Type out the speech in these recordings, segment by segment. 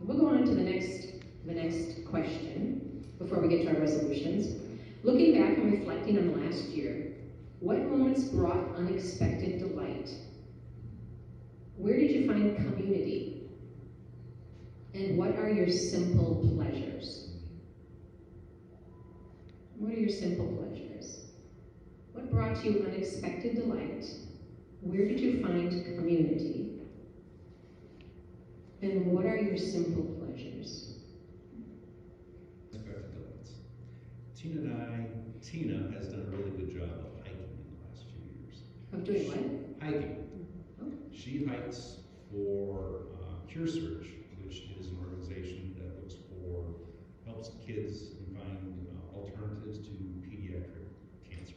We'll go on to the next question before we get to our resolutions. Looking back and reflecting on the last year, what moments brought unexpected delight? Where did you find community? And what are your simple pleasures? What are your simple pleasures? What brought you unexpected delight? Where did you find community? And what are your simple pleasures? Unexpected delights. Tina has done a really good job of hiking in the last few years. Of doing what? Hiking. Oh. She hikes for Cure Search, which is an organization that helps kids find alternatives to pediatric cancer.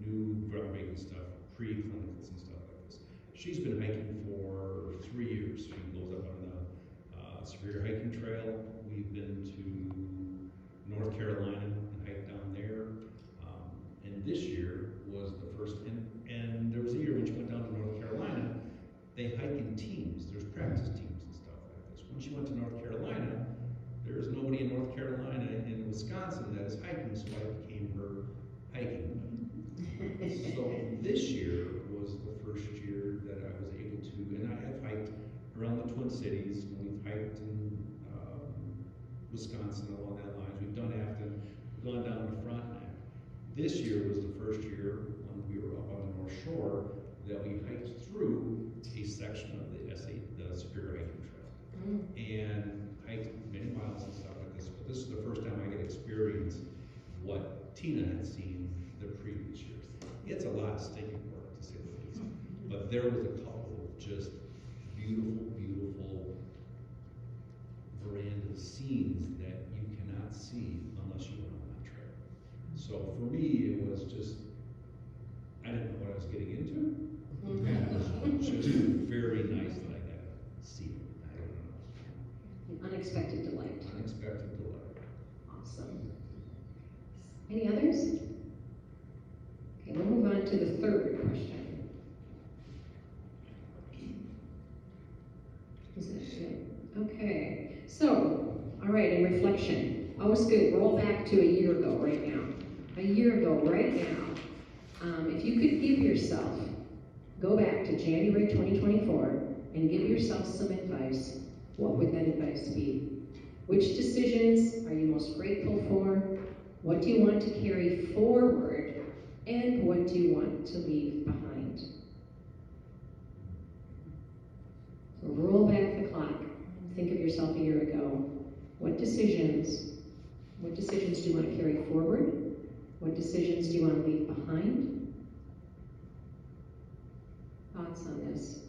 New groundbreaking stuff, pre-clinicals and stuff like this. She's been hiking for 3 years. She goes up on the Superior Hiking Trail. We've been to North Carolina and hiked down there. And this year was the first, and there was a year when she went down to North Carolina, they hike in teams. There's practice teams and stuff like this. When she went to North Carolina, there's nobody in North Carolina and Wisconsin that is hiking, so I became her hiking buddy. So this year was the first year that I was able to, and I have hiked around the Twin Cities, and we've hiked in Wisconsin along that line. We've done Afton, we've gone down the Frontenac. This year was the first year when we were up on the North Shore that we hiked through a section of the Superior Hiking Trail. And hiked many miles and stuff like this, but this is the first time I get to experience what Tina had seen the previous years. It's a lot of stinking work, to say the least. But there was a couple of just beautiful, beautiful veranda scenes that you cannot see unless you went on that trail. So for me, it was just, I didn't know what I was getting into. It was just very nice that I got to see it. I don't know. Unexpected delight. Unexpected delight. Awesome. Any others? Okay, we'll move on to the third question. Is that it? Okay. So, all right, in reflection. Always good. Roll back to a year ago right now. A year ago right now. If you could give yourself, go back to January 2024 and give yourself some advice, what would that advice be? Which decisions are you most grateful for? What do you want to carry forward? And what do you want to leave behind? So roll back the clock. Think of yourself a year ago. What decisions do you want to carry forward? What decisions do you want to leave behind? Thoughts on this?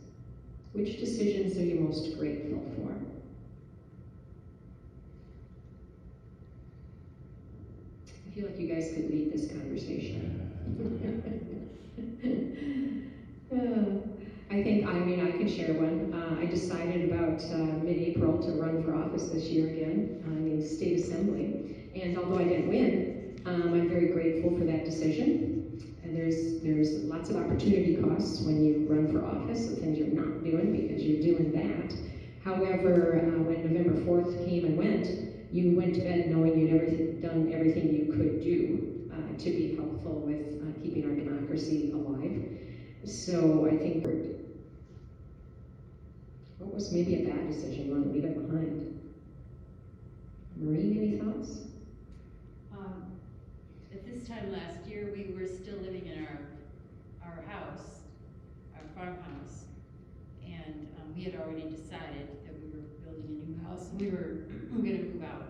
Which decisions are you most grateful for? I feel like you guys could lead this conversation. I can share one. I decided about mid-April to run for office this year again in the state assembly. And although I didn't win, I'm very grateful for that decision. And there's lots of opportunity costs when you run for office, of things you're not doing because you're doing that. However, when November 4th came and went, you went to bed knowing you'd done everything you could do to be helpful with keeping our democracy alive. So I think, what was maybe a bad decision you want to leave it behind? Maureen, any thoughts? At this time last year, we were still living in our house, our farmhouse, and we had already decided that we were building a new house, and we were going to move out.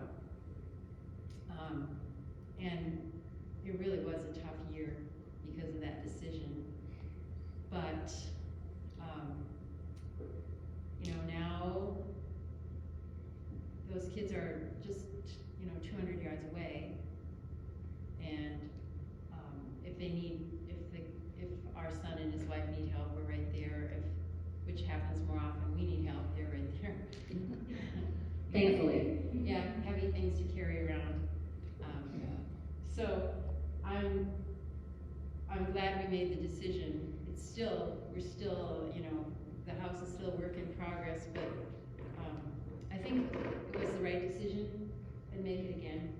And it really was a tough year because of that decision. But, now those kids are just, 200 yards away. And if our son and his wife need help, we're right there. Which happens more often, we need help, they're right there. Thankfully. Yeah, heavy things to carry around. So I'm glad we made the decision. We're still, the house is still a work in progress, but I think it was the right decision, and make it again.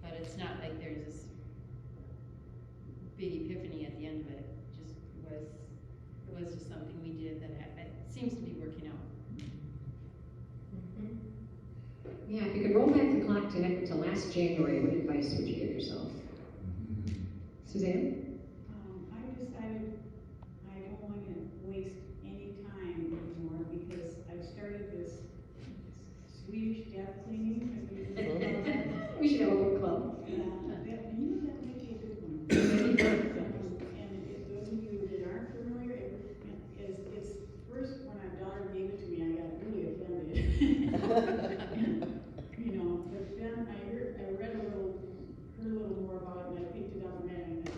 But it's not like there's this big epiphany at the end of it. It was just something we did that seems to be working out. Mhm. Yeah, if you could roll back the clock to last January, what advice would you give yourself? Suzanne? I've decided I don't want to waste any time anymore because I've started this Swedish death cleaning. Have you heard about that? We should have a book club. Yeah, that might be a good one. And those of you that aren't familiar, it's first when our daughter gave it to me, I got really offended. You know, but then I read heard a little more about it, and I picked it up and read it.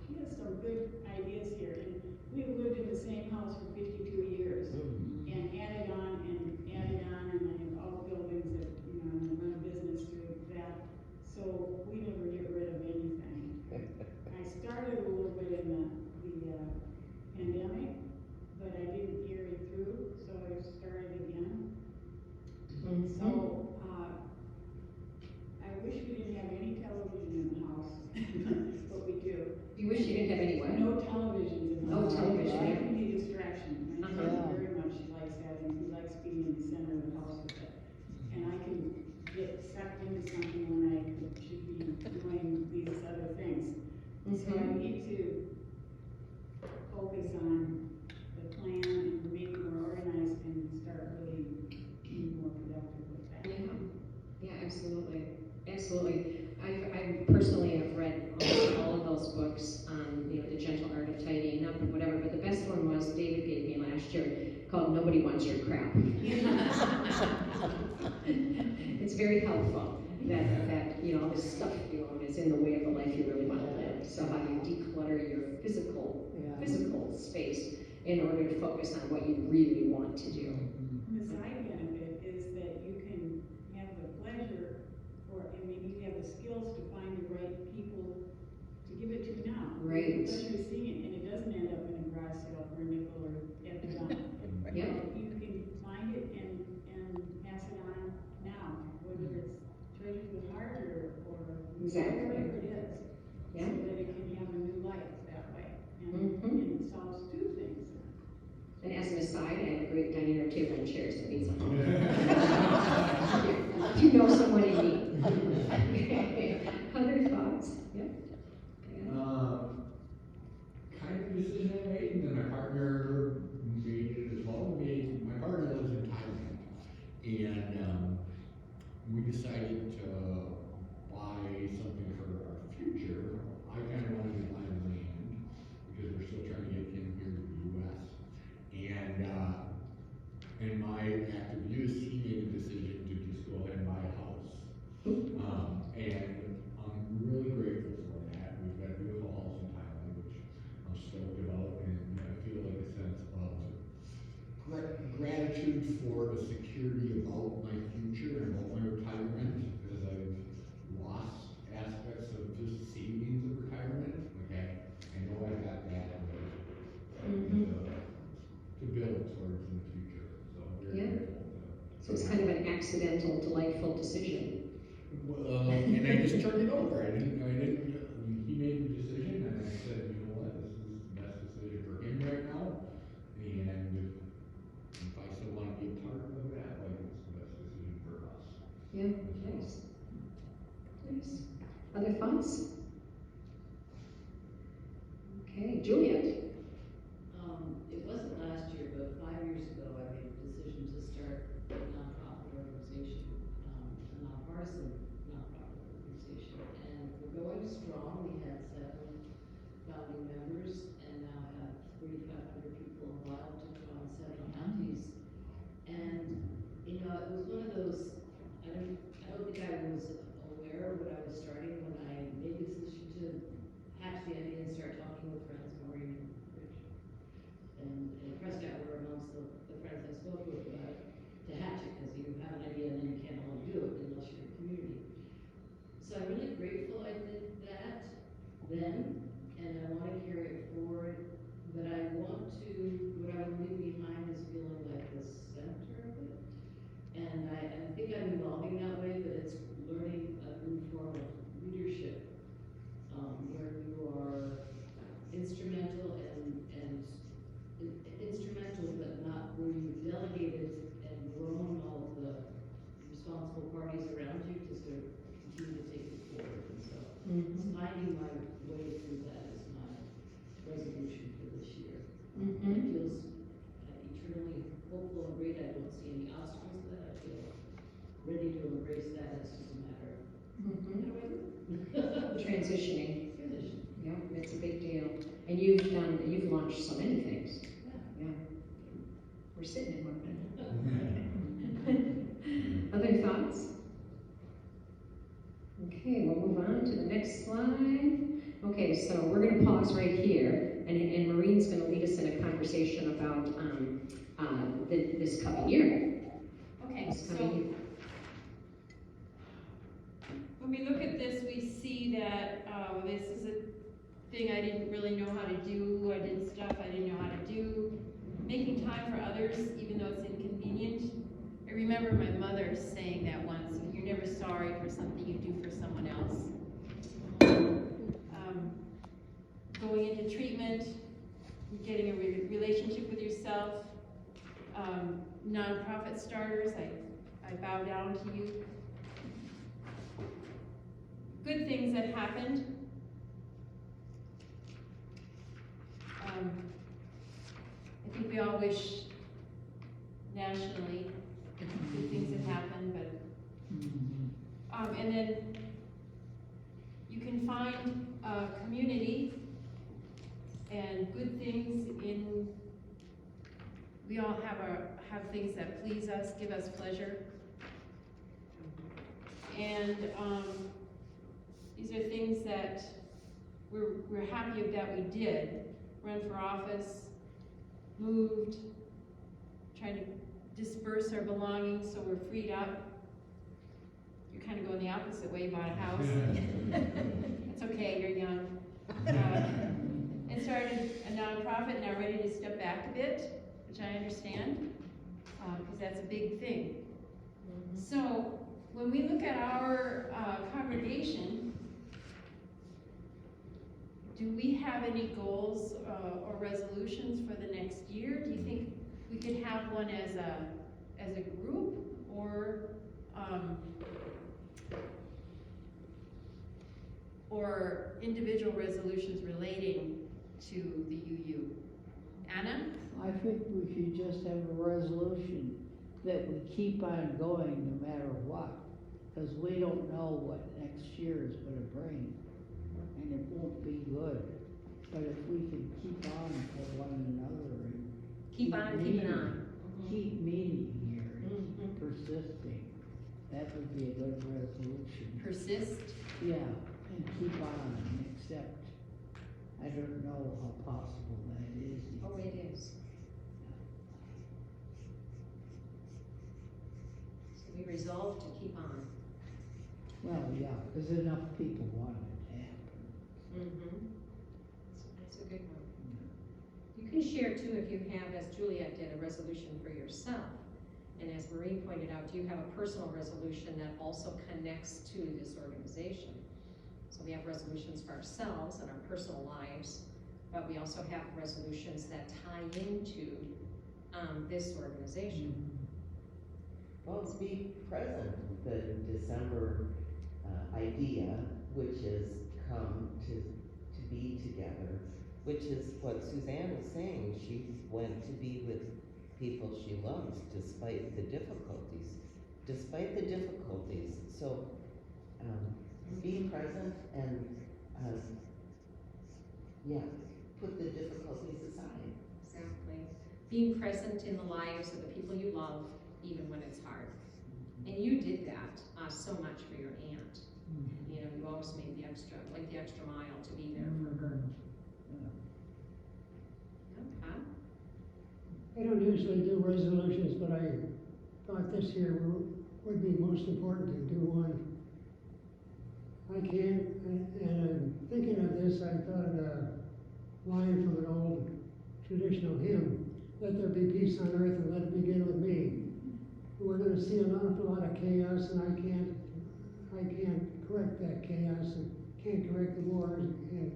She has some good ideas here, and we've lived in the same house for 52 years, and added on, and I have all buildings that, you know, and I run a business through that, so we never get rid of anything. I started a little bit in the pandemic, but I didn't carry it through, so I started again. So, I wish we didn't have any television in the house, but we do. You wish you didn't have any what? No televisions in the No house. television. That can be a distraction. My Uh-huh. son very much likes he likes being in the center of the house with it. And I can get sucked into something when I should be doing these other things. So I need to focus on the plan and make it more organized and start really being more productive with that. Yeah, absolutely. Absolutely. I personally have read almost all of those books on, you know, The Gentle Art of Tidying Up and whatever, but the best one was David gave me last year called Nobody Wants Your Crap. It's very helpful that, you know, all this stuff you own is in the way of the life you really want to live. So how do you declutter your physical space in order to focus on what you really want to do? And the side benefit is that you can have the pleasure, and maybe you have the skills to find the right people to give it to now. Right. The pleasure of seeing it, and it doesn't end up in a garage sale for a nickel or at the dump. Yep. You can find it and pass it on now, whether it's Treasures of the Heart or Exactly. whatever it is. Yeah. So that it can have a new life that way. And it solves two things. And as an aside, I have a great dining room table and chairs that needs some. If you know someone in need. Other thoughts? Yep. Kind of decision I made, and then my partner made it as well. My partner lives in Thailand, and we decided to buy something for our future. I kind of wanted to buy land because we're still trying to get him here to the U.S. And in my active use, he made the decision to just go ahead and buy a house. And I'm really grateful for that. We've got a beautiful house in Thailand, which I'm stoked about, and I feel like a sense of gratitude for the security about my future and about my retirement, because I've lost aspects of just savings of retirement. Okay, I know I've got that to build towards in the future. So I'm very grateful. So it's kind of an accidental, delightful decision. Well, and I just turned it over. He made the decision, and I said, you know what, this is the best decision for him right now. And if I still want to be a part of that, like, it's the best decision for us. Yeah, nice. Nice. Other thoughts? Okay, Juliet. It wasn't last year, but 5 years ago, I made a decision to start a nonprofit organization, a nonpartisan nonprofit organization. And we're going strong. We had 7 founding members and now have 3,500 people involved across 7 counties. And, you know, it was one of those, I don't think I was aware of what I was starting when I made the decision to hatch the idea and start talking with friends, Maureen and Rich. And Prescott were amongst the friends I spoke with about it, to hatch it, because you have an idea and then you can't only do it unless you're in community. So I'm really grateful I did that then, and I want to carry it forward, but I want to, what I would leave behind is feeling like this Finding my way through that is my resolution for this year. Mhm. It feels eternally hopeful and great. I don't see any obstacles to that. I feel ready to embrace that. It's just a matter of Mhm. how do I do it? Transitioning. Transition. Yeah, it's a big deal. And you've launched so many things. Yeah. Yeah. We're sitting in one. Other thoughts? Okay, we'll move on to the next slide. Okay, so we're going to pause right here, and Maureen's going to lead us in a conversation about this coming year. Okay, This so coming year. when we look at this, we see that this is a thing I didn't really know how to do. I did stuff I didn't know how to do. Making time for others, even though it's inconvenient. I remember my mother saying that once, you're never sorry for something you do for someone else. Going into treatment, getting a relationship with yourself, nonprofit starters, I bow down to you. Good things that happened. I think we all wish nationally good things have happened, but and then you can find a community and good things in. We all have things that please us, give us pleasure, and these are things that we're happy that we did. Run for office, moved, trying to disperse our belongings so we're freed up. You're kind of going the opposite way, bought a house. It's okay, you're young. And started a nonprofit, now ready to step back a bit, which I understand, because that's a big thing. So when we look at our congregation, do we have any goals or resolutions for the next year? Do you think we could have one as a group, or individual resolutions relating to the UU? Anna? I think we should just have a resolution that we keep on going no matter what, because we don't know what next year is going to bring, and it won't be good. But if we can keep on for one another and Keep on keeping on. keep meeting here and Mhm. keep persisting, that would be a good resolution. Persist. Yeah, and keep on and accept. I don't know how possible that is. Oh, it is. So we resolve to keep on. Well, yeah, because enough people want it to happen. Mm-hmm. So that's a good one. You can share too if you have, as Juliet did, a resolution for yourself. And as Maureen pointed out, do you have a personal resolution that also connects to this organization? So we have resolutions for ourselves and our personal lives, but we also have resolutions that tie into this organization. Well, to be present, the December idea, which is come to be together, which is what Suzanne was saying. She went to be with people she loves despite the difficulties. So be present and put the difficulties aside. Exactly. Being present in the lives of the people you love, even when it's hard. And you did that so much for your aunt. You know, you always made the extra mile to be there for her. Okay. I don't usually do resolutions, but I thought this year would be most important to do one. I can't, and thinking of this, I thought of a line from an old traditional hymn, "Let there be peace on earth and let it begin with me." We're going to see an awful lot of chaos, and I can't correct that chaos, and can't correct the wars in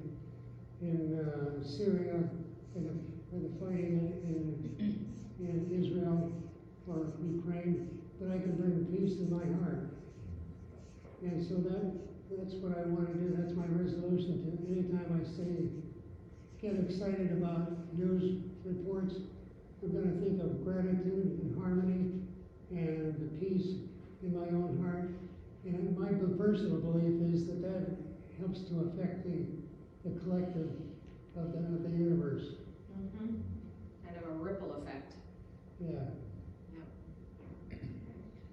Syria, and the fighting in Israel or Ukraine, but I can bring peace in my heart. And so that's what I wanna do, that's my resolution to, anytime I get excited about news reports, I'm gonna think of gratitude and harmony and the peace in my own heart. And my personal belief is that helps to affect the collective of the universe. Kind of a ripple effect. Yeah.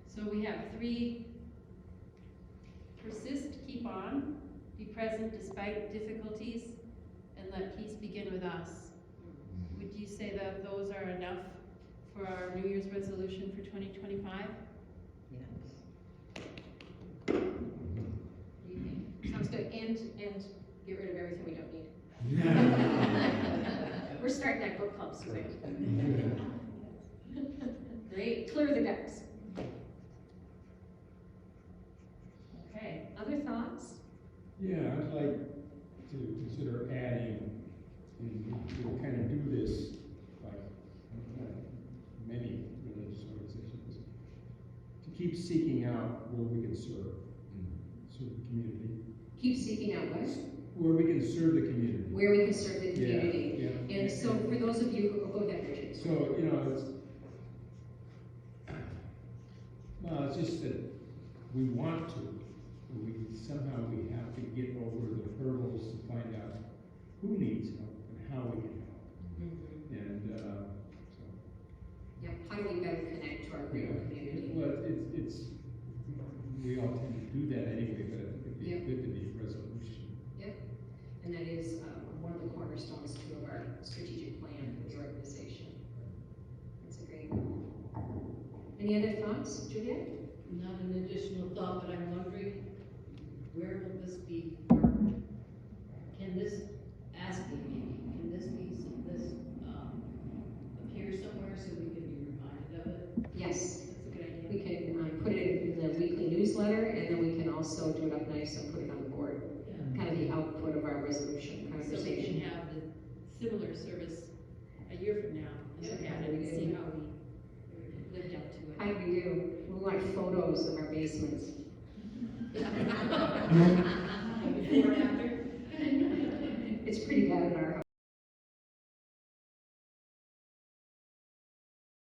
So we have 3: persist, keep on, be present despite difficulties, and let peace begin with us. Would you say that those are enough for our New Year's resolution for 2025? Yes. What do you think? Sounds good, and get rid of everything we don't need. We're starting that book club, Suzanne. Great, clear the decks. Okay, other thoughts? Yeah, I'd like to consider adding, and we'll kind of do this like many religious organizations, to keep seeking out where we can serve the community. Keep seeking out what? Where we can serve the community. Where we can serve the community. Yeah. And so for those of you who, go ahead, Richard. So, it's just that we want to, somehow we have to get over the hurdles to find out who needs help and how we can help. And, so. Yep, how do we better connect to our greater community? Well, we all tend to do that anyway, but I think it'd be good to be a resolution. Yep, and that is one of the cornerstones too of our strategic plan for the organization. That's a great one. Any other thoughts, Juliet? Not an additional thought, but I'm wondering, where will this be marked? Can this, asking maybe, can this appear somewhere so we can be reminded of it? Yes, That's a good idea. we can put it in the weekly newsletter, and then we can also do it up nice and put it on the board. Yeah. Kind of the output of our resolution So we can conversation. have the similar service a year from now, and look at it and see how we lived up to it. How do we do? We want photos of our basements. Before and after? It's pretty bad in our house.